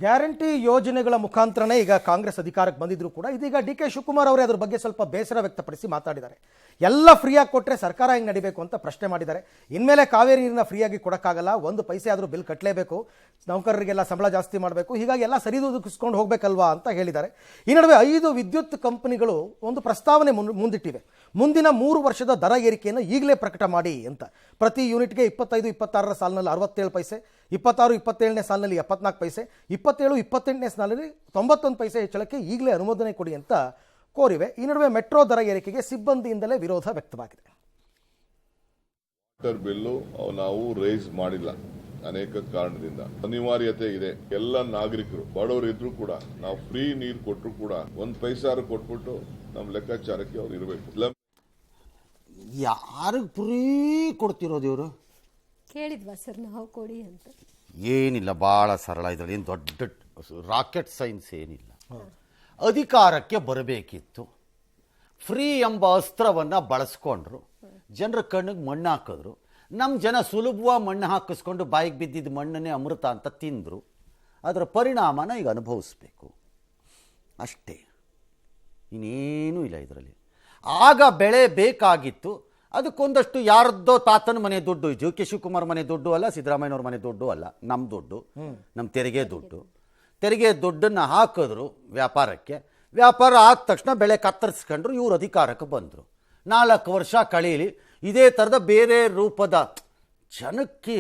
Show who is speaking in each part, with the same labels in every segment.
Speaker 1: Guarantee ಯೋಜನೆಗಳ ಮುಖಾಂತರನೇ ಈಗ ಕಾಂಗ್ರೆಸ್ ಅಧಿಕಾರಕ್ಕೆ ಬಂದಿದ್ರು ಕೂಡ ಇದೀಗ ಡಿ ಕೆ ಶಿವಕುಮಾರ್ ಅವರೇ ಅದ್ರ ಬಗ್ಗೆ ಸ್ವಲ್ಪ ಬೇಸರ ವ್ಯಕ್ತಪಡಿಸಿ ಮಾತಾಡಿದ್ದಾರೆ. ಎಲ್ಲ ಫ್ರೀಯಾಗಿ ಕೊಟ್ಟರೆ ಸರ್ಕಾರ ಹೆಂಗೆ ನಡಿಬೇಕು ಅಂತ ಪ್ರಶ್ನೆ ಮಾಡಿದ್ದಾರೆ. ಇನ್ಮೇಲೆ ಕಾವೇರಿ ನೀರನ್ನ ಫ್ರೀಯಾಗಿ ಕೊಡೋಕ್ಕಾಗಲ್ಲ, 1 ಪೈಸೆ ಆದರೂ ಬಿಲ್ ಕಟ್ಟಲೇಬೇಕು, ನೌಕರರಿಗೆಲ್ಲ ಸಂಬಳ ಜಾಸ್ತಿ ಮಾಡಬೇಕು, ಹೀಗಾಗಿ ಎಲ್ಲ ಸರಿದೂಗಿಸ್ಕೊಂಡು ಹೋಗಬೇಕಲ್ವಾ ಅಂತ ಹೇಳಿದ್ದಾರೆ. ಈ ನಡುವೆ 5 ವಿದ್ಯುತ್ ಕಂಪನಿಗಳು ಒಂದು ಪ್ರಸ್ತಾವನೆ ಮುಂದಿಟ್ಟಿವೆ. ಮುಂದಿನ 3 ವರ್ಷದ ದರ ಏರಿಕೆಯನ್ನು ಈಗಲೇ ಪ್ರಕಟ ಮಾಡಿ ಅಂತ. ಪ್ರತಿ ಯೂನಿಟ್ಗೆ 25-26ರ ಸಾಲಿನಲ್ಲಿ 67 ಪೈಸೆ, 26-27ನೇ ಸಾಲಿನಲ್ಲಿ 74 ಪೈಸೆ, 27-28ನೇ ಸಾಲಿನಲ್ಲಿ 91 ಪೈಸೆ ಹೆಚ್ಚಳಕ್ಕೆ ಈಗಲೇ ಅನುಮೋದನೆ ಕೊಡಿ ಅಂತ ಕೋರಿವೆ. ಈ ನಡುವೆ ಮೆಟ್ರೋ ದರ ಏರಿಕೆಗೆ ಸಿಬ್ಬಂದಿಯಿಂದಲೇ ವಿರೋಧ ವ್ಯಕ್ತವಾಗಿದೆ.
Speaker 2: ವಾಟರ್ ಬಿಲ್ಲು ನಾವು ರೈಸ್ ಮಾಡಿಲ್ಲ, ಅನೇಕ ಕಾರಣದಿಂದ ಅನಿವಾರ್ಯತೆ ಇದೆ. ಎಲ್ಲ ನಾಗರಿಕರು ಬಡವರು ಇದ್ರು ಕೂಡ ನಾವು ಫ್ರೀ ನೀರು ಕೊಟ್ಟರು ಕೂಡ 1 ಪೈಸಾರು ಕೊಟ್ಬಿಟ್ಟು ನಮ್ಮ ಲೆಕ್ಕಾಚಾರಕ್ಕೆ ಅವ್ರು ಇರಬೇಕು.
Speaker 3: ಯಾರಿಗೆ ಫ್ರೀ ಕೊಡ್ತಿರೋದು ಇವರು?
Speaker 4: ಕೇಳಿದ್ವಾ ಸರ್ ನಾವು ಕೊಡಿ ಅಂತ?
Speaker 3: ಏನಿಲ್ಲ, ಭಾಳ ಸರಳ. ಇದರಲ್ಲಿ ಏನು ದೊಡ್ಡ ರಾಕೆಟ್ ಸೈನ್ಸ್ ಏನಿಲ್ಲ. ಅಧಿಕಾರಕ್ಕೆ ಬರಬೇಕಿತ್ತು, ಫ್ರೀ ಎಂಬ ಅಸ್ತ್ರವನ್ನು ಬಳಸ್ಕೊಂಡ್ರು, ಜನರ ಕಣ್ಣಿಗೆ ಮಣ್ಣು ಹಾಕಿದ್ರು. ನಮ್ಮ ಜನ ಸುಲಭವಾಗಿ ಮಣ್ಣು ಹಾಕಿಸ್ಕೊಂಡು ಬಾಯಿಗೆ ಬಿದ್ದಿದ್ದ ಮಣ್ಣನ್ನೇ ಅಮೃತ ಅಂತ ತಿಂದರು. ಅದರ ಪರಿಣಾಮನ ಈಗ ಅನುಭವಿಸ್ಬೇಕು ಅಷ್ಟೇ, ಇನ್ನೇನೂ ಇಲ್ಲ ಇದರಲ್ಲಿ. ಆಗ ಬೆಳೆ ಬೇಕಾಗಿತ್ತು, ಅದಕ್ಕೊಂದಷ್ಟು ಯಾರದ್ದೋ ತಾತನ ಮನೆ ದುಡ್ಡು, ಜಿ ಕೆ ಶಿವಕುಮಾರ್ ಮನೆ ದುಡ್ಡು ಅಲ್ಲ, ಸಿದ್ದರಾಮಯ್ಯನವ್ರ ಮನೆ ದುಡ್ಡು ಅಲ್ಲ, ನಮ್ಮ ದುಡ್ಡು, ನಮ್ಮ ತೆರಿಗೆ ದುಡ್ಡು. ತೆರಿಗೆ ದುಡ್ಡನ್ನು ಹಾಕಿದ್ರು ವ್ಯಾಪಾರಕ್ಕೆ. ವ್ಯಾಪಾರ ಆದ ತಕ್ಷಣ ಬೆಳೆ ಕತ್ತರಿಸ್ಕೊಂಡ್ರು, ಇವರು ಅಧಿಕಾರಕ್ಕೆ ಬಂದರು. 4 ವರ್ಷ ಕಳೀಲಿ, ಇದೇ ಥರದ ಬೇರೆ ರೂಪದ ಜನಕ್ಕೆ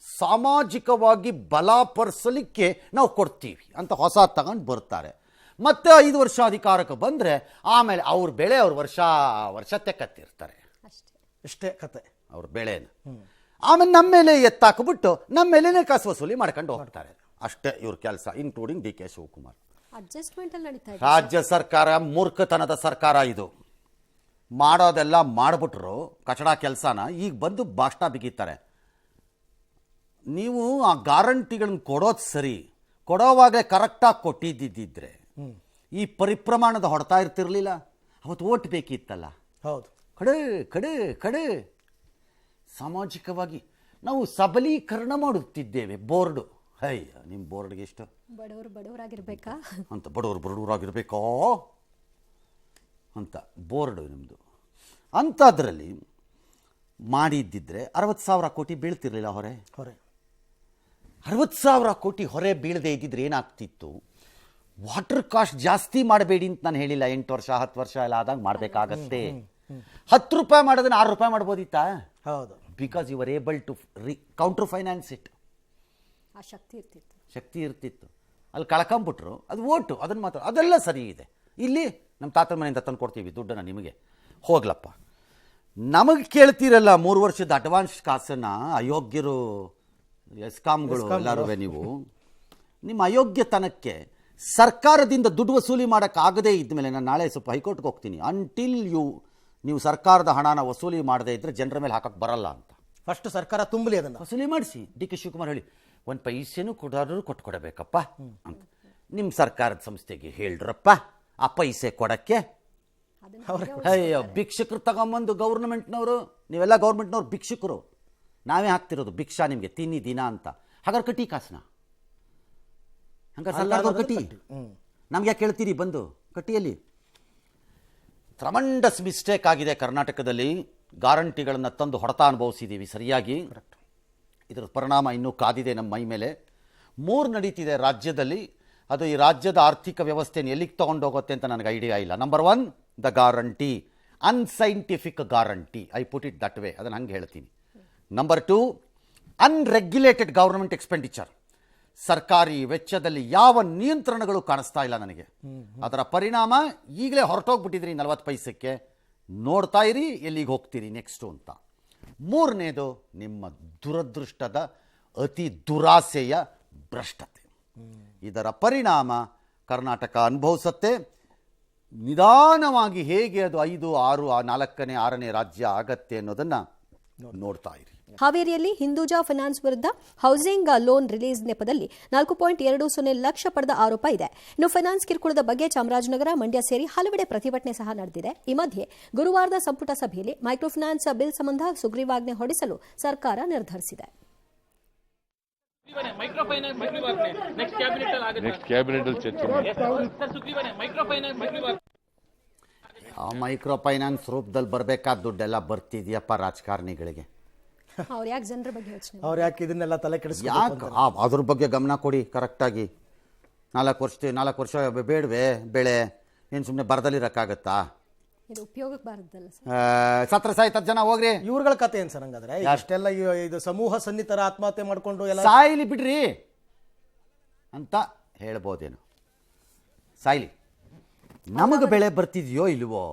Speaker 3: ಸಾಮಾಜಿಕವಾಗಿ ಬಲಪಡಿಸಲಿಕ್ಕೆ ನಾವು ಕೊಡ್ತೀವಿ ಅಂತ ಹೊಸ ತಗೊಂಡು ಬರ್ತಾರೆ. ಮತ್ತೆ 5 ವರ್ಷ ಅಧಿಕಾರಕ್ಕೆ ಬಂದರೆ ಆಮೇಲೆ ಅವ್ರ ಬೆಳೆ ಅವ್ರು ವರ್ಷ ತೆಕ್ಕತ್ತಿರ್ತಾರೆ.
Speaker 1: ಇಷ್ಟೇ ಕತೆ
Speaker 3: ಅವ್ರ ಬೆಳೆನ. ಆಮೇಲೆ ನಮ್ಮ ಮೇಲೆ ಎತ್ತಾಕ್ಬಿಟ್ಟು ನಮ್ಮ ಮೇಲೇನೆ ಕಾಸು ವಸೂಲಿ ಮಾಡ್ಕೊಂಡು ಹೋಗ್ತಾರೆ. ಅಷ್ಟೇ ಇವ್ರ ಕೆಲಸ, ಇನ್ಕ್ಲೂಡಿಂಗ್ ಡಿ ಕೆ ಶಿವಕುಮಾರ್. ರಾಜ್ಯ ಸರ್ಕಾರ ಮೂರ್ಖತನದ ಸರ್ಕಾರ ಇದು. ಮಾಡೋದೆಲ್ಲ ಮಾಡಿಬಿಟ್ರು ಕಚಡ ಕೆಲಸನ, ಈಗ ಬಂದು ಭಾಷಣ ಬಿಗಿತಾರೆ. ನೀವು ಆ ಗ್ಯಾರಂಟಿಗಳನ್ನ ಕೊಡೋದು ಸರಿ, ಕೊಡೋವಾಗಲೇ ಕರೆಕ್ಟಾಗಿ ಕೊಟ್ಟಿದ್ದಿದ್ದರೆ ಈ ಪರಿಪ್ರಮಾಣದ ಹೊಡ್ತಾ ಇರ್ತಿರ್ಲಿಲ್ಲ. ಅವತ್ತು ಓಟ್ ಬೇಕಿತ್ತಲ್ಲ.
Speaker 1: ಹೌದು,
Speaker 3: ಕಡೆ ಕಡೆ ಕಡೆ ಸಾಮಾಜಿಕವಾಗಿ ನಾವು ಸಬಲೀಕರಣ ಮಾಡುತ್ತಿದ್ದೇವೆ. ಬೋರ್ಡು, ಅಯ್ಯ ನಿಮ್ಮ ಬೋರ್ಡ್ಗೆ ಎಷ್ಟು
Speaker 4: ಬಡವರಾಗಿರ್ಬೇಕಾ
Speaker 3: ಅಂತ, ಬಡವರಾಗಿರ್ಬೇಕೋ ಅಂತ ಬೋರ್ಡು ನಿಮ್ಮದು. ಅಂಥದ್ರಲ್ಲಿ ಮಾಡಿದ್ದಿದ್ರೆ 60,000 ಕೋಟಿ ಬೀಳ್ತಿರ್ಲಿಲ್ಲ ಹೊರೆ. 60,000 ಕೋಟಿ ಹೊರೆ ಬೀಳದೆ ಇದ್ದಿದ್ರೆ ಏನಾಗ್ತಿತ್ತು? ವಾಟರ್ ಕಾಸ್ಟ್ ಜಾಸ್ತಿ ಮಾಡಬೇಡಿ ಅಂತ ನಾನು ಹೇಳಿಲ್ಲ. 8 ವರ್ಷ 10 ವರ್ಷ ಎಲ್ಲ ಆದಾಗ ಮಾಡಬೇಕಾಗತ್ತೆ. 10 ರೂಪಾಯಿ ಮಾಡೋದನ್ನ 6 ರೂಪಾಯಿ ಮಾಡ್ಬೋದಿತ್ತಾ?
Speaker 1: ಹೌದು,
Speaker 3: because you are able to counter finance it.
Speaker 4: ಆ
Speaker 3: ಶಕ್ತಿ ಇರ್ತಿತ್ತು. ಅಲ್ಲಿ ಕಳ್ಕೊಂಬಿಟ್ರು, ಅದು ಓಟು, ಅದನ್ನು ಮಾತ್ರ. ಅದೆಲ್ಲ ಸರಿ ಇದೆ. ಇಲ್ಲಿ ನಮ್ಮ ತಾತನ ಮನೆಯಿಂದ ತಂದು ಕೊಡ್ತೀವಿ ದುಡ್ಡನ್ನು ನಿಮಗೆ, ಹೋಗ್ಲಪ್ಪ. ನಮಗೆ ಕೇಳ್ತೀರಲ್ಲ 3 ವರ್ಷದ ಅಡ್ವಾನ್ಸ್ ಕಾಸನ್ನು ಅಯೋಗ್ಯರು, ಎಸ್ಕಾಮ್ಗಳು ಎಲ್ಲರೂ. ನೀವು ನಿಮ್ಮ ಅಯೋಗ್ಯತನಕ್ಕೆ ಸರ್ಕಾರದಿಂದ ದುಡ್ಡು ವಸೂಲಿ ಮಾಡೋಕ್ಕಾಗದೇ ಇದ್ಮೇಲೆ, ನಾನು ನಾಳೆ ಸ್ವಲ್ಪ ಹೈಕೋರ್ಟ್ಗೆ ಹೋಗ್ತೀನಿ, ಅಂಟಿಲ್ ನೀವು ಸರ್ಕಾರದ ಹಣನ ವಸೂಲಿ ಮಾಡದೇ ಇದ್ದರೆ ಜನರ ಮೇಲೆ ಹಾಕಕ್ಕೆ ಬರಲ್ಲ ಅಂತ.
Speaker 1: ಫಸ್ಟ್ ಸರ್ಕಾರ ತುಂಬಲಿ, ಅದನ್ನು
Speaker 3: ವಸೂಲಿ ಮಾಡಿಸಿ. ಡಿ ಕೆ ಶಿವಕುಮಾರ್ ಹೇಳಿ 1 ಪೈಸೆನೂ ಕೊಡೋರು ಕೊಟ್ಕೊಡಬೇಕಪ್ಪ ಅಂತ ನಿಮ್ಮ ಸರ್ಕಾರದ ಸಂಸ್ಥೆಗೆ ಹೇಳ್ರಪ್ಪ ಆ ಪೈಸೆ ಕೊಡಕ್ಕೆ. ಅಯ್ಯೋ, ಭಿಕ್ಷಕರು ತಗೊಂಬಂದು ಗೌರ್ಮೆಂಟ್ನವರು, ನೀವೆಲ್ಲ ಗೌರ್ಮೆಂಟ್ನವ್ರು ಭಿಕ್ಷಕರು, ನಾವೇ ಹಾಕ್ತಿರೋದು ಭಿಕ್ಷಾ ನಿಮಗೆ ತಿನ್ನಿ ದಿನ ಅಂತ. ಹಾಗಾದ್ರೆ ಕಟ್ಟಿ ಕಾಸನ, ಹಂಗಾರೆ ಸರ್ಕಾರದವ್ರು ಕಟ್ಟಿ, ನಮ್ಗೆ ಯಾಕೆ ಹೇಳ್ತೀರಿ ಬಂದು ಕಟ್ಟಿಯಲ್ಲಿ? ಟ್ರಮಂಡಸ್ ಮಿಸ್ಟೇಕ್ ಆಗಿದೆ ಕರ್ನಾಟಕದಲ್ಲಿ. ಗ್ಯಾರಂಟಿಗಳನ್ನು ತಂದು ಹೊಡೆತ ಅನುಭವಿಸಿದ್ದೀವಿ ಸರಿಯಾಗಿ. ಇದರ ಪರಿಣಾಮ ಇನ್ನೂ ಕಾದಿದೆ ನಮ್ಮ ಮೈ ಮೇಲೆ. 3 ನಡೀತಿದೆ ರಾಜ್ಯದಲ್ಲಿ. ಅದು ಈ ರಾಜ್ಯದ ಆರ್ಥಿಕ ವ್ಯವಸ್ಥೆಯನ್ನು ಎಲ್ಲಿಗೆ ತೊಗೊಂಡೋಗುತ್ತೆ ಅಂತ ನನಗೆ ಐಡಿಯಾ ಇಲ್ಲ. Number 1, the guarantee, unscientific guarantee, I put it that way, ಅದನ್ನು ಹಂಗೆ ಹೇಳ್ತೀನಿ. ನಂಬರ್ 2, ಅನ್ರೆಗ್ಯುಲೇಟೆಡ್ ಗೌರ್ಮೆಂಟ್ ಎಕ್ಸ್ಪೆಂಡಿಚರ್, ಸರ್ಕಾರಿ ವೆಚ್ಚದಲ್ಲಿ ಯಾವ ನಿಯಂತ್ರಣಗಳು ಕಾಣಿಸ್ತಾ ಇಲ್ಲ ನನಗೆ. ಅದರ ಪರಿಣಾಮ ಈಗಲೇ ಹೊರಟೋಗ್ಬಿಟ್ಟಿದ್ರಿ 40 ಪೈಸಕ್ಕೆ, ನೋಡ್ತಾ ಇರಿ ಎಲ್ಲಿಗೆ ಹೋಗ್ತೀರಿ ನೆಕ್ಸ್ಟು ಅಂತ. 3ನೇದು ನಿಮ್ಮ ದುರದೃಷ್ಟದ ಅತಿ ದುರಾಸೆಯ ಭ್ರಷ್ಟತೆ. ಇದರ ಪರಿಣಾಮ ಕರ್ನಾಟಕ ಅನುಭವಿಸುತ್ತೆ. ನಿಧಾನವಾಗಿ ಹೇಗೆ ಅದು 5, 6, 4ನೇ 6ನೇ ರಾಜ್ಯ ಆಗತ್ತೆ ಅನ್ನೋದನ್ನು ನೋಡ್ತಾ ಇರಿ.
Speaker 4: ಹಾವೇರಿಯಲ್ಲಿ ಹಿಂದೂಜಾ ಫೈನಾನ್ಸ್ ವಿರುದ್ಧ ಹೌಸಿಂಗ್ ಲೋನ್ ರಿಲೀಸ್ ನೆಪದಲ್ಲಿ 4.20 ಲಕ್ಷ ಪಡೆದ ಆರೋಪ ಇದೆ. ಇನ್ನು ಫೈನಾನ್ಸ್ ಕಿರುಕುಳದ ಬಗ್ಗೆ ಚಾಮರಾಜನಗರ, ಮಂಡ್ಯ ಸೇರಿ ಹಲವೆಡೆ ಪ್ರತಿಭಟನೆ ಸಹ ನಡೆದಿದೆ. ಈ ಮಧ್ಯೆ ಗುರುವಾರದ ಸಂಪುಟ ಸಭೆಯಲ್ಲಿ ಮೈಕ್ರೋ ಫೈನಾನ್ಸ್ ಬಿಲ್ ಸಂಬಂಧ ಸುಗ್ರೀವಾಜ್ಞೆ ಹೊರಡಿಸಲು ಸರ್ಕಾರ ನಿರ್ಧರಿಸಿದೆ.
Speaker 5: ಮೈಕ್ರೋ ಫೈನಾನ್ಸ್ ನೆಕ್ಸ್ಟ್ ಕ್ಯಾಬಿನೆಟ್ ಅಲ್ಲಿ ಆಗುತ್ತೆ.
Speaker 6: ನೆಕ್ಸ್ಟ್ ಕ್ಯಾಬಿನೆಟ್ ಅಲ್ಲಿ ಚರ್ಚೆ ಮಾಡಿ.
Speaker 5: ಸರ್ ಸುಗ್ರೀವಾಜ್ಞೆ ಮೈಕ್ರೋ ಫೈನಾನ್ಸ್
Speaker 3: ಆ ಮೈಕ್ರೋ ಫೈನಾನ್ಸ್ ರೂಪದಲ್ಲಿ ಬರಬೇಕಾದ ದುಡ್ಡೆಲ್ಲ ಬರ್ತಿದ್ಯಪ್ಪ ರಾಜಕಾರಣಿಗಳಿಗೆ.
Speaker 4: ಅವ್ರು ಯಾಕೆ ಜನರ ಬಗ್ಗೆ ಯೋಚನೆ
Speaker 1: ಅವ್ರು ಯಾಕೆ ಇದನ್ನೆಲ್ಲ ತಲೆ ಕೆಡಿಸ್ಕೊಂಡು
Speaker 3: ಯಾಕೆ ಅದ್ರ ಬಗ್ಗೆ ಗಮನ ಕೊಡಿ ಕರೆಕ್ಟಾಗಿ. 4 ವರ್ಷ ಬೇಡವೆ ಬೆಳೆ ಏನು ಸುಮ್ಮನೆ ಬರದಲ್ಲಿರೋಕ್ಕಾಗತ್ತಾ?
Speaker 4: ಇದು ಉಪಯೋಗಕ್ಕೆ ಬಾರದಲ್ಲ ಸರ್.
Speaker 3: ಸತ್ರ ಸಾಯ್ತದ ಜನ ಹೋಗ್ರಿ.
Speaker 1: ಇವ್ರಗಳ ಕತೆ ಏನ್ ಸರ್ ಹಂಗಾದ್ರೆ? ಅಷ್ಟೆಲ್ಲ ಇದು ಸಮೂಹ ಸನ್ನಿತರ ಆತ್ಮಹತ್ಯೆ ಮಾಡ್ಕೊಂಡು ಎಲ್ಲ
Speaker 3: ಸಾಯ್ಲಿ ಬಿಡ್ರಿ ಅಂತ ಹೇಳ್ಬೋದೇನು. ಸಾಯ್ಲಿ, ನಮಗೆ ಬೆಳೆ ಬರ್ತಿದೆಯೋ ಇಲ್ವೋ,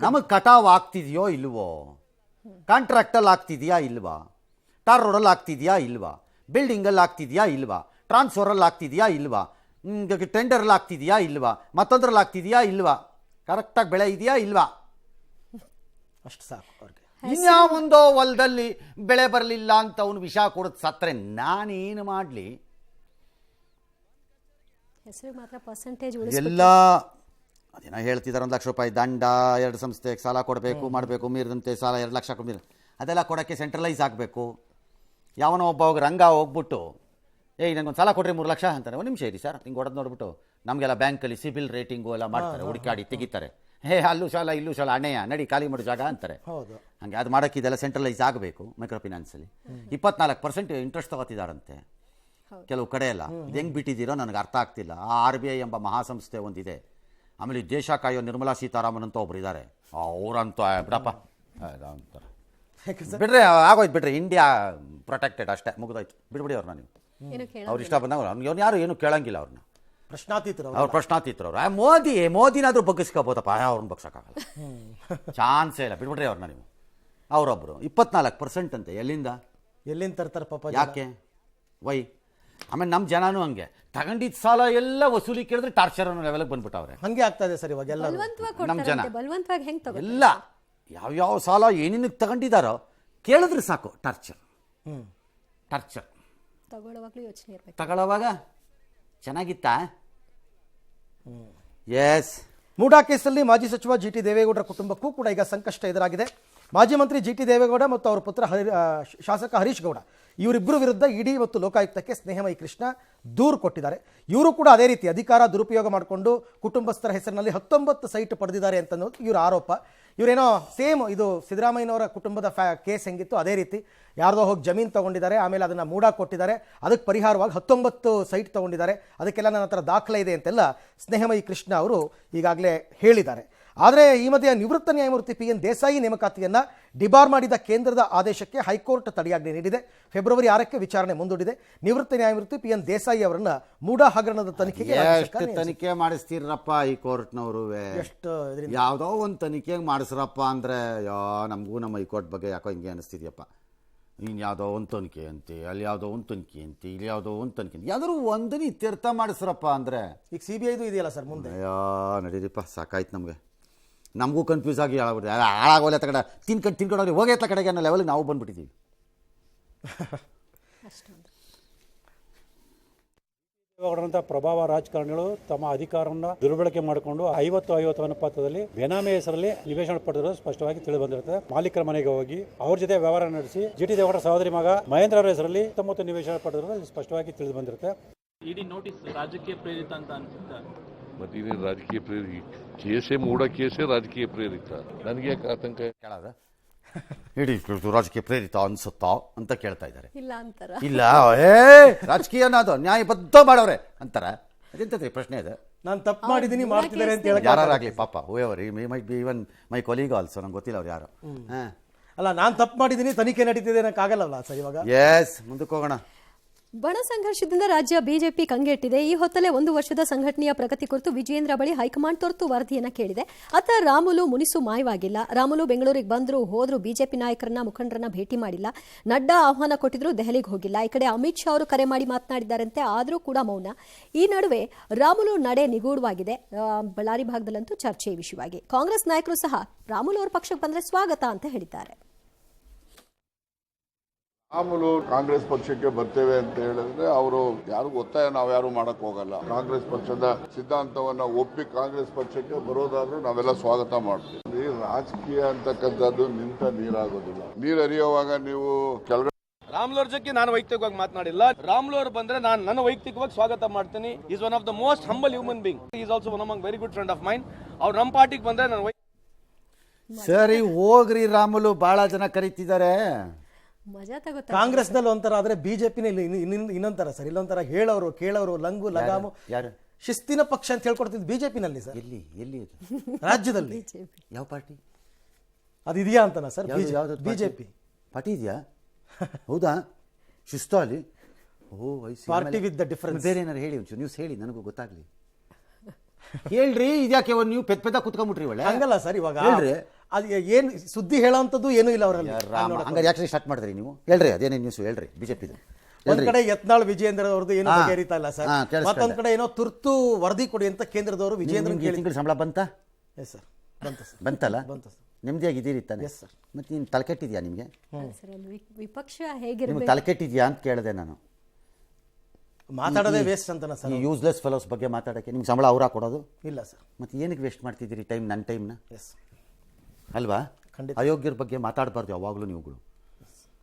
Speaker 3: ನಮಗೆ ಕಟಾವ್ ಆಗ್ತಿದೆಯೋ ಇಲ್ವೋ, ಕಾಂಟ್ರಾಕ್ಟಲ್ಲಿ ಆಗ್ತಿದೆಯಾ ಇಲ್ವಾ, ಟಾರ್ ರೋಡಲ್ಲಿ ಆಗ್ತಿದೆಯಾ ಇಲ್ವಾ, ಬಿಲ್ಡಿಂಗಲ್ಲಿ ಆಗ್ತಿದೆಯಾ ಇಲ್ವಾ, ಟ್ರಾನ್ಸ್ಫರಲ್ಲಿ ಆಗ್ತಿದೆಯಾ ಇಲ್ವಾ, ಟೆಂಡರಲ್ಲಿ ಆಗ್ತಿದೆಯಾ ಇಲ್ವಾ, ಮತ್ತೊಂದ್ರಲ್ಲಿ ಆಗ್ತಿದೆಯಾ ಇಲ್ವಾ, ಕರೆಕ್ಟಾಗಿ ಬೆಳೆ ಇದೆಯಾ ಇಲ್ವಾ,
Speaker 1: ಅಷ್ಟು ಸಾಕು ಅವ್ರಿಗೆ.
Speaker 3: ಇನ್ಯಾವೊಂದೋ ಹೊಲದಲ್ಲಿ ಬೆಳೆ ಬರಲಿಲ್ಲ ಅಂತ ಅವನು ವಿಷ ಕೊಡೋದು ಸತ್ರೆ ನಾನೇನು ಮಾಡಲಿ?
Speaker 4: ಹೆಸರಿಗೆ ಮಾತ್ರ ಪರ್ಸೆಂಟೇಜ್
Speaker 3: ಎಲ್ಲ ಅದೇನೋ ಹೇಳ್ತಿದ್ದಾರೆ, 1 ಲಕ್ಷ ರೂಪಾಯಿ ದಂಡ, 2 ಸಂಸ್ಥೆಗೆ ಸಾಲ ಕೊಡಬೇಕು, ಮಾಡಬೇಕು, ಮೀರಿದಂತೆ ಸಾಲ 2 ಲಕ್ಷ ಮೀರಿ ಅದೆಲ್ಲ ಕೊಡೋಕ್ಕೆ ಸೆಂಟ್ರಲೈಸ್ ಆಗಬೇಕು. ಯಾವನೋ ಒಬ್ಬ ರಂಗ ಹೋಗ್ಬಿಟ್ಟು ನನಗೊಂದು ಸಾಲ ಕೊಡ್ರಿ 3 ಲಕ್ಷ ಅಂತಾರೆ. 1 ನಿಮಿಷ ಇರಿ ಸರ್, ಹಿಂಗೆ ಹೊಡೆದು ನೋಡ್ಬಿಟ್ಟು ನಮಗೆಲ್ಲ ಬ್ಯಾಂಕಲ್ಲಿ ಸಿಬಿಲ್ ರೇಟಿಂಗು ಎಲ್ಲ ಮಾಡ್ತಾರೆ, ಹುಡುಕಾಡಿ ತೆಗಿತಾರೆ. ಅಲ್ಲೂ ಸಾಲ ಇಲ್ಲೂ ಸಾಲ, ಅಣ್ಣಯ್ಯ ನಡಿ ಖಾಲಿ ಮಾಡೋ ಜಾಗ ಅಂತಾರೆ.
Speaker 1: ಹೌದು,
Speaker 3: ಹಂಗೆ ಅದು ಮಾಡೋಕ್ಕೆ ಇದೆಲ್ಲ ಸೆಂಟ್ರಲೈಸ್ ಆಗಬೇಕು. ಮೈಕ್ರೋ ಫೈನಾನ್ಸಲ್ಲಿ 24% ಇಂಟ್ರೆಸ್ಟ್ ತಗೋತಿದ್ದಾರಂತೆ ಕೆಲವು ಕಡೆ ಎಲ್ಲ. ಇದು ಹೆಂಗೆ ಬಿಟ್ಟಿದ್ದೀರೋ ನನಗೆ ಅರ್ಥ ಆಗ್ತಿಲ್ಲ. ಆ RBI ಎಂಬ ಮಹಾಸಂಸ್ಥೆ ಒಂದಿದೆ, ಆಮೇಲೆ ದೇಶ ಕಾಯೋ ನಿರ್ಮಲಾ ಸೀತಾರಾಮನ್ ಅಂತ ಒಬ್ರು ಇದ್ದಾರೆ, ಅವರಂತೂ ಬಿಡಪ್ಪ ಅಂತಾರೆ. ಬಿಡ್ರಿ, ಆಗೋಯ್ತು ಬಿಡ್ರಿ, ಇಂಡಿಯಾ ಪ್ರೊಟೆಕ್ಟೆಡ್ ಅಷ್ಟೇ, ಮುಗಿದೋಯ್ತು, ಬಿಡ್ಬಿಡಿ ಅವ್ರನ್ನ ನೀವು. ಅವ್ರು ಇಷ್ಟ ಬಂದಾಗ ಅವ್ನು ಯಾರು ಏನು ಕೇಳಂಗಿಲ್ಲ ಅವ್ರನ್ನ,
Speaker 1: ಪ್ರಶ್ನಾತೀತರು
Speaker 3: ಅವ್ರು ಪ್ರಶ್ನಾತೀತರು. ಅವ್ರು ಮೋದಿನಾದ್ರೂ ಬಗ್ಗಿಸ್ಕೋಬೋದಪ್ಪ, ಅವ್ರನ್ನ ಬಗ್ಸಕ್ಕಾಗಲ್ಲ, ಚಾನ್ಸೇ ಇಲ್ಲ, ಬಿಡ್ಬಿಡ್ರಿ ಅವ್ರನ್ನ ನೀವು. ಅವರೊಬ್ಬರು 24% ಅಂತೆ, ಎಲ್ಲಿಂದ
Speaker 1: ತರ್ತಾರೆ ಪಾಪ?
Speaker 3: ಯಾಕೆ ವೈ? ಆಮೇಲೆ ನಮ್ಮ ಜನನೂ ಹಂಗೆ ತಗೊಂಡಿದ್ದ ಸಾಲ ಎಲ್ಲ ವಸೂಲಿ ಕೇಳಿದ್ರೆ ಟಾರ್ಚರ್ ಅನ್ನೋ ಲೆವೆಲ್ಗೆ ಬಂದ್ಬಿಟ್ಟವ್ರೆ.
Speaker 1: ಹಂಗೆ ಆಗ್ತಾ ಇದೆ ಸರ್ ಇವಾಗ ಎಲ್ಲ.
Speaker 3: ನಮ್ಮ ಜನ
Speaker 4: ಬಲವಂತವಾಗಿ ಹೆಂಗ್ ತಗೋ
Speaker 3: ಎಲ್ಲ ಯಾವ್ಯಾವ ಸಾಲ ಏನೇನಕ್ಕೆ ತಗೊಂಡಿದ್ದಾರೋ ಕೇಳಿದ್ರೆ ಸಾಕು ಟಾರ್ಚರ್. ಟಾರ್ಚರ್
Speaker 4: ತಗೊಳ್ಳೋವಾಗ್ಲೂ ಯೋಚನೆ ಇರಬೇಕು.
Speaker 3: ತಗೊಳ್ಳೋವಾಗ ಚೆನ್ನಾಗಿತ್ತಾ? ಎಸ್.
Speaker 1: ಮೂಡಾ ಕೇಸಲ್ಲಿ ಮಾಜಿ ಸಚಿವ GT ದೇವೇಗೌಡರ ಕುಟುಂಬಕ್ಕೂ ಕೂಡ ಈಗ ಸಂಕಷ್ಟ ಎದುರಾಗಿದೆ. ಮಾಜಿ ಮಂತ್ರಿ GT ದೇವೇಗೌಡ ಮತ್ತು ಅವರ ಪುತ್ರ ಶಾಸಕ ಹರೀಶ್ ಗೌಡ ಇವರಿಬ್ಬರು ವಿರುದ್ಧ ಇಡಿ ಮತ್ತು ಲೋಕಾಯುಕ್ತಕ್ಕೆ ಸ್ನೇಹಮಯಿ ಕೃಷ್ಣ ದೂರು ಕೊಟ್ಟಿದ್ದಾರೆ. ಇವರು ಕೂಡ ಅದೇ ರೀತಿ ಅಧಿಕಾರ ದುರುಪಯೋಗ ಮಾಡಿಕೊಂಡು ಕುಟುಂಬಸ್ಥರ ಹೆಸರಿನಲ್ಲಿ 19 ಸೈಟ್ ಪಡೆದಿದ್ದಾರೆ ಅಂತ ಅನ್ನೋದು ಇವರ ಆರೋಪ. ಇವರೇನೋ ಸೇಮ್ ಇದು ಸಿದ್ದರಾಮಯ್ಯನವರ ಕುಟುಂಬದ ಕೇಸ್ ಹೆಂಗಿತ್ತು ಅದೇ ರೀತಿ ಯಾರ್ದೋ ಹೋಗಿ ಜಮೀನು ತೊಗೊಂಡಿದ್ದಾರೆ, ಆಮೇಲೆ ಅದನ್ನು ಮೂಡಾ ಕೊಟ್ಟಿದ್ದಾರೆ, ಅದಕ್ಕೆ ಪರಿಹಾರವಾಗಿ 19 ಸೈಟ್ ತೊಗೊಂಡಿದ್ದಾರೆ, ಅದಕ್ಕೆಲ್ಲ ನನ್ನ ಹತ್ರ ದಾಖಲೆ ಇದೆ ಅಂತೆಲ್ಲ ಸ್ನೇಹಮಯಿ ಕೃಷ್ಣ ಅವರು ಈಗಾಗಲೇ ಹೇಳಿದ್ದಾರೆ. ಆದರೆ ಈ ಮಧ್ಯೆ ನಿವೃತ್ತ ನ್ಯಾಯಮೂರ್ತಿ PN ದೇಸಾಯಿ ನೇಮಕಾತಿಯನ್ನು ಡಿಬಾರ್ ಮಾಡಿದ ಕೇಂದ್ರದ ಆದೇಶಕ್ಕೆ ಹೈಕೋರ್ಟ್ ತಡೆಯಾಜ್ಞೆ ನೀಡಿದೆ. ಫೆಬ್ರವರಿ 6ಕ್ಕೆ ವಿಚಾರಣೆ ಮುಂದೂಡಿದೆ. ನಿವೃತ್ತ ನ್ಯಾಯಮೂರ್ತಿ PN ದೇಸಾಯಿ ಅವರನ್ನ ಮೂಡಾ ಹಗರಣದ ತನಿಖೆಗೆ
Speaker 3: ತನಿಖೆ ಮಾಡಿಸ್ತೀರಪ್ಪ ಈ ಕೋರ್ಟ್ನವರು? ಯಾವುದೋ ಒಂದು ತನಿಖೆಗೆ ಮಾಡಿಸ್ರಪ್ಪ ಅಂದರೆ ನಮಗೂ ನಮ್ಮ ಹೈಕೋರ್ಟ್ ಬಗ್ಗೆ ಯಾಕೋ ಹಿಂಗೆ ಅನಿಸ್ತಿದ್ಯಪ್ಪ. ಇನ್ನು ಯಾವುದೋ ಒಂದು ತನಿಖೆ ಅಂತೆ, ಅಲ್ಲಿ ಯಾವುದೋ ಒಂದು ತನಿಖೆ ಅಂತೆ, ಇಲ್ಲಿ ಯಾವುದೋ ಒಂದು ತನಿಖೆ ಅಂತೆ, ಯಾವ್ದಾದ್ರು ಒಂದನ್ನು ಇತ್ಯರ್ಥ ಮಾಡಿಸ್ರಪ್ಪ ಅಂದರೆ.
Speaker 1: ಈಗ CBIದು ಇದೆಯಲ್ಲ ಸರ್ ಮುಂದೆ.
Speaker 3: ನಡೀರಿಪ್ಪ, ಸಾಕಾಯ್ತು ನಮಗೆ. ನಮಗೂ ಕನ್ಫ್ಯೂಸ್ ಆಗಿ ಹಾಳಾಗೋಲ್ಲ ತಗಡೆ ತಿನ್ಕೊಂಡೋಗ್ರಿ ಹೋಗಿ ಎತ್ತ ಕಡೆಗೆ ಅನ್ನೋ ಲೆವೆಲ್ಗೆ ನಾವು ಬಂದ್ಬಿಟ್ಟಿದ್ದೀವಿ.
Speaker 7: ದೇವೇಗೌಡರಂತಹ ಪ್ರಭಾವ ರಾಜಕಾರಣಿಗಳು ತಮ್ಮ ಅಧಿಕಾರವನ್ನು ದುರ್ಬಳಕೆ ಮಾಡಿಕೊಂಡು 50-50 ಅನುಪಾತದಲ್ಲಿ ಬೇನಾಮಿ ಹೆಸರಲ್ಲಿ ನಿವೇಶನ ಪಡೆದಿರೋದು ಸ್ಪಷ್ಟವಾಗಿ ತಿಳಿದು ಬಂದಿರುತ್ತೆ. ಮಾಲೀಕರ ಮನೆಗೆ ಹೋಗಿ ಅವ್ರ ಜೊತೆ ವ್ಯವಹಾರ ನಡೆಸಿ GT ದೇವೇಗೌಡರ ಸಹೋದರಿ ಮಗ ಮಹೇಂದ್ರ ಅವರ ಹೆಸರಲ್ಲಿ 19 ನಿವೇಶನ ಪಡೆದಿರೋದು ಸ್ಪಷ್ಟವಾಗಿ ತಿಳಿದು ಬಂದಿರುತ್ತೆ.
Speaker 5: ಇಡಿ ನೋಟಿಸ್ ರಾಜಕೀಯ ಪ್ರೇರಿತ ಅಂತ ಅನ್ಸುತ್ತೆ.
Speaker 6: ಮತ್ತೆ ಇದೇ ರಾಜಕೀಯ ಪ್ರೇರಿತ ಕೇಸೇ, ಮೂಡ ಕೇಸೇ ರಾಜಕೀಯ ಪ್ರೇರಿತ. ನನಗೆ ಯಾಕೆ ಆತಂಕ?
Speaker 3: ಕೇಳೋದು ಇಡೀ ರಾಜಕೀಯ ಪ್ರೇರಿತ ಅನ್ಸುತ್ತಾ ಅಂತ ಕೇಳ್ತಾ ಇದ್ದಾರೆ.
Speaker 4: ಇಲ್ಲ ಅಂತಾರ? ಇಲ್ಲ,
Speaker 3: ರಾಜಕೀಯನ ಅದು ನ್ಯಾಯಬದ್ಧ ಮಾಡವ್ರೆ ಅಂತಾರ. ಅದೆಂತದ್ರಿ ಪ್ರಶ್ನೆ ಇದೆ?
Speaker 1: ನಾನು ತಪ್ಪು ಮಾಡಿದ್ದೀನಿ ಮಾಡ್ತಿದ್ದಾರೆ ಅಂತ ಹೇಳಿ
Speaker 3: ಯಾರಾಗಲಿ ಪಾಪ whoever might be even my colleague also, ನಂಗೆ ಗೊತ್ತಿಲ್ಲ ಅವ್ರು ಯಾರು.
Speaker 1: ಅಲ್ಲ, ನಾನು ತಪ್ಪು ಮಾಡಿದ್ದೀನಿ, ತನಿಖೆ ನಡೀತಿದೆ ಅನ್ನಕ್ಕಾಗಲ್ಲ ಸರ್ ಇವಾಗ.
Speaker 3: ಎಸ್, ಮುಂದಕ್ಕೆ ಹೋಗೋಣ.
Speaker 4: ಬಣ ಸಂಘರ್ಷದಿಂದ ರಾಜ್ಯ ಬಿಜೆಪಿ ಕಂಗೆಟ್ಟಿದೆ. ಈ ಹೊತ್ತಲೇ 1 ವರ್ಷದ ಸಂಘಟನೆಯ ಪ್ರಗತಿ ಕುರಿತು ವಿಜೇಂದ್ರ ಬಳಿ ಹೈಕಮಾಂಡ್ ತುರ್ತು ವರದಿಯನ್ನ ಕೇಳಿದೆ. ಅತ್ತ ರಾಮುಲು ಮುನಿಸು ಮಾಯವಾಗಿಲ್ಲ. ರಾಮುಲು ಬೆಂಗಳೂರಿಗೆ ಬಂದ್ರು ಹೋದ್ರು, ಬಿಜೆಪಿ ನಾಯಕರನ್ನ ಮುಖಂಡರನ್ನ ಭೇಟಿ ಮಾಡಿಲ್ಲ. ನಡ್ಡಾ ಆಹ್ವಾನ ಕೊಟ್ಟಿದ್ರು, ದೆಹಲಿಗೆ ಹೋಗಿಲ್ಲ. ಈ ಕಡೆ ಅಮಿತ್ ಶಾ ಅವರು ಕರೆ ಮಾಡಿ ಮಾತನಾಡಿದ್ದಾರಂತೆ, ಆದರೂ ಕೂಡ ಮೌನ. ಈ ನಡುವೆ ರಾಮುಲು ನಡೆ ನಿಗೂಢವಾಗಿದೆ. ಬಳ್ಳಾರಿ ಭಾಗದಲ್ಲಂತೂ ಚರ್ಚೆ ವಿಷಯವಾಗಿ ಕಾಂಗ್ರೆಸ್ ನಾಯಕರು ಸಹ ರಾಮುಲು ಅವರ ಪಕ್ಷಕ್ಕೆ ಬಂದ್ರೆ ಸ್ವಾಗತ ಅಂತ ಹೇಳಿದ್ದಾರೆ.
Speaker 2: ರಾಮುಲು ಕಾಂಗ್ರೆಸ್ ಪಕ್ಷಕ್ಕೆ ಬರ್ತೇವೆ ಅಂತ ಹೇಳಿದ್ರೆ ಅವರು ಯಾರಿಗೂ ಒತ್ತಾಯ ನಾವು ಯಾರು ಮಾಡಕ್ ಹೋಗಲ್ಲ. ಕಾಂಗ್ರೆಸ್ ಪಕ್ಷದ ಸಿದ್ಧಾಂತವನ್ನ ಒಪ್ಪಿ ಕಾಂಗ್ರೆಸ್ ಪಕ್ಷಕ್ಕೆ ಬರೋದಾದ್ರೂ ನಾವೆಲ್ಲ ಸ್ವಾಗತ ಮಾಡ್ತೀವಿ. ರಾಜಕೀಯ ಅಂತಕ್ಕಂಥದ್ದು ನಿಂತ ನೀರಾಗೋದಿಲ್ಲ. ನೀರು ಹರಿಯುವಾಗ ನೀವು ಕೆಳಗಡೆ
Speaker 8: ರಾಮ್ಲು ಅವ್ರ ಜೊತೆ ನಾನು ವೈಯಕ್ತಿಕವಾಗಿ ಮಾತನಾಡಿಲ್ಲ. ರಾಮ್ಲು ಅವ್ರು ಬಂದ್ರೆ ನಾನು ನನ್ನ ವೈಯಕ್ತಿಕವಾಗಿ ಸ್ವಾಗತ ಮಾಡ್ತೀನಿ. Is one of the most humble human being. Is also one among very good friend of main. ಅವ್ರು ನಮ್ಮ ಪಾರ್ಟಿಗೆ ಬಂದ್ರೆ ನಾನು
Speaker 3: ಸರಿ ಹೋಗ್ರಿ, ರಾಮುಲು ಬಹಳ ಜನ ಕರೀತಿದ್ದಾರೆ.
Speaker 4: ಮಜಾ ತಗೋತಾರೆ.
Speaker 1: ಕಾಂಗ್ರೆಸ್ನಲ್ಲಿ ಒಂಥರ ಆದ್ರೆ ಬಿಜೆಪಿನ ಇನ್ನೊಂಥರ ಸರ್, ಇಲ್ಲೊಂಥರ ಹೇಳೋರು ಕೇಳೋರು ಲಂಗು ಲಗಾಮು
Speaker 3: ಯಾರು
Speaker 1: ಶಿಸ್ತಿನ ಪಕ್ಷ ಅಂತ ಹೇಳ್ಕೊಡ್ತಿದ್ದು ಬಿಜೆಪಿನಲ್ಲಿ ಸರ್.
Speaker 3: ಎಲ್ಲಿ
Speaker 1: ರಾಜ್ಯದಲ್ಲಿ
Speaker 3: ಯಾವ ಪಾರ್ಟಿ
Speaker 1: ಅದು ಇದೆಯಾ ಅಂತನಾ ಸರ್?
Speaker 3: ಬಿಜೆಪಿ ಪಾರ್ಟಿ ಇದೆಯಾ? ಹೌದಾ? ಶಿಸ್ತು ಅಲ್ಲಿ? ಓ
Speaker 1: ಪಾರ್ಟಿ ವಿತ್ ದ ಡಿಫರೆನ್ಸ್.
Speaker 3: ಬೇರೆ ಏನಾರು ಹೇಳಿ ಒಂಚೂರು ನ್ಯೂಸ್ ಹೇಳಿ, ನನಗೂ ಗೊತ್ತಾಗ್ಲಿ. ಹೇಳ್ರಿ, ಇದ್ಯಾಕೆ ನೀವು ಪೆದ್ದ ಕುತ್ಕೊಂಡ್ಬಿಟ್ರಿ ಒಳ್ಳೆ.
Speaker 1: ಹಂಗಲ್ಲ ಸರ್, ಇವಾಗ
Speaker 3: ಹೇಳ್ರಿ,
Speaker 1: ಅದು ಏನು ಸುದ್ದಿ ಹೇಳೋಂಥದ್ದು ಏನೂ ಇಲ್ಲ ಅವರಲ್ಲಿ.
Speaker 3: ಹಂಗಾರೆ ಯಾಕೆ ಸ್ಟಾರ್ಟ್ ಮಾಡಿದ್ರಿ ನೀವು? ಹೇಳ್ರಿ, ಅದೇನೇ ನ್ಯೂಸ್ ಹೇಳ್ರಿ. ಬಿಜೆಪಿದು
Speaker 1: ಒಂದ್ ಕಡೆ ಯತ್ನಾಳ್ ವಿಜಯೇಂದ್ರ ಅವ್ರದ್ದು ಏನು ಬಗೆಹರಿತಾ ಇಲ್ಲ ಸರ್.
Speaker 3: ಕೇಳಿಸ್ಕೊಂಡೆ.
Speaker 1: ಮತ್ತೊಂದ್ ಕಡೆ ಏನೋ ತುರ್ತು ವರದಿ ಕೊಡಿ ಅಂತ ಕೇಂದ್ರದವರು ವಿಜಯೇಂದ್ರ
Speaker 3: ತಿಂಗಳ ಸಂಬಳ ಬಂತ?
Speaker 1: ಎಸ್ ಸರ್, ಬಂತು ಸರ್.
Speaker 3: ಬಂತಲ್ಲ?
Speaker 1: ಬಂತು ಸರ್.
Speaker 3: ನೆಮ್ಮದಿಯಾಗಿದ್ದೀರಿ ತಾನೆ?
Speaker 1: Yes sir.
Speaker 3: ಮತ್ತೆ ನೀನು ತಲೆಕೆಟ್ಟಿದ್ಯಾ ನಿಮಗೆ?
Speaker 4: ಸರ್, ಅಲ್ಲಿ ವಿಪಕ್ಷ
Speaker 3: ನಿಮ್ಗೆ
Speaker 4: ಹೇಗಿರ್ಬೇಕು?
Speaker 3: ತಲೆಕೆಟ್ಟಿದ್ಯಾ ಅಂತ ಕೇಳಿದೆ ನಾನು.
Speaker 1: ಮಾತಾಡೋದೇ ವೇಸ್ಟ್ ಅಂತನ ಸರ್.
Speaker 3: ಈ ಯೂಸ್ಲೆಸ್ ಫೆಲೋಸ್ ಬಗ್ಗೆ ಮಾತಾಡೋಕ್ಕೆ ನಿಮ್ಗೆ ಸಂಬಳ ಅವರ ಕೊಡೋದು?
Speaker 1: ಇಲ್ಲ ಸರ್.
Speaker 3: ಮತ್ತೆ ಏನಕ್ಕೆ ವೇಸ್ಟ್ ಮಾಡ್ತಿದ್ದೀರಿ ಟೈಮ್, ನನ್ನ ಟೈಮ್ನ?
Speaker 1: ಎಸ್
Speaker 3: ಅಲ್ವಾ?
Speaker 1: ಖಂಡಿತ.
Speaker 3: ಅಯೋಗ್ಯರ ಬಗ್ಗೆ ಮಾತಾಡಬಾರ್ದು ಯಾವಾಗಲೂ ನೀವುಗಳು.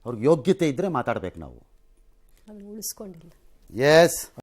Speaker 3: ಅವ್ರಿಗೆ ಯೋಗ್ಯತೆ ಇದ್ದರೆ ಮಾತಾಡ್ಬೇಕು ನಾವು.
Speaker 4: ಅದನ್ನು ಉಳಿಸ್ಕೊಂಡಿಲ್ಲ.
Speaker 3: ಎಸ್.